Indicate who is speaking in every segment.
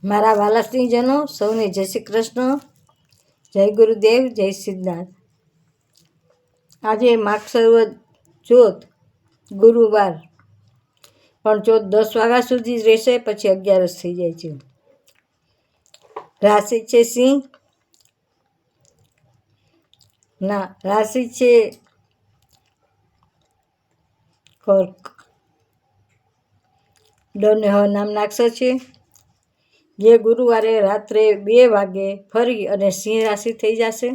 Speaker 1: મારા વાલા સ્નેહીજનો સૌને જય શ્રી કૃષ્ણ, જય ગુરુદેવ, જય સિદ્ધનાથ. આજે માગસરવદ ચોથ ગુરુવાર, પણ ચોથ 10 વાગ્યા સુધી જ રહેશે, પછી 11 થઈ જાય છે. રાશિ છે સિંહ, ના રાશિ છે કર્ક. ડને હ નામના અક્ષર છે, જે ગુરુવારે રાત્રે 2 વાગે ફરી અને સિંહ રાશિ થઈ જશે,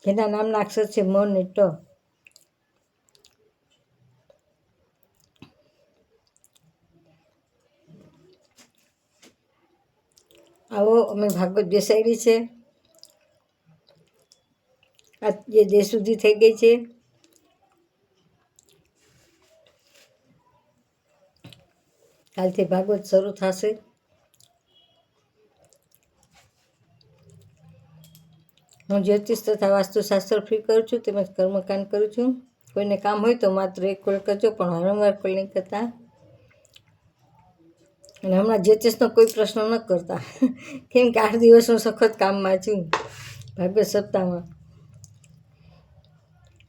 Speaker 1: જેના નામના અક્ષર છે મ અને ટ. આવો અમે ભાગવત બેસાડી છે, આ જે દેશ સુધી થઈ ગઈ છે. કાલથી ભાગવત શરૂ થશે. હું જ્યોતિષ તથા વાસ્તુશાસ્ત્ર ફ્રી કરું છું, તેમજ કર્મકાંડ કરું છું. કોઈને કામ હોય તો માત્ર 1 કોલ કરજો, પણ વારંવાર કોલ નહીં કરતા. અને હમણાં જ્યોતિષનો કોઈ પ્રશ્ન ન કરતા, કેમ કે 8 દિવસ હું સખત કામમાં છું ભાગવત સપ્તાહમાં,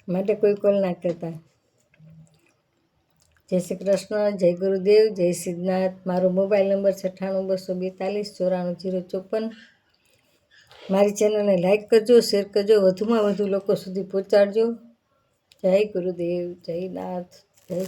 Speaker 1: માટે કોઈ કોલ ના કરતા. જય શ્રી કૃષ્ણ, જય ગુરુદેવ, જય સિદ્ધનાથ. મારો મોબાઈલ નંબર 98 242 94 054. મારી ચેનલને લાઈક કરજો, શેર કરજો, વધુમાં વધુ લોકો સુધી પહોંચાડજો. જય ગુરુદેવ, જય નાથ, જય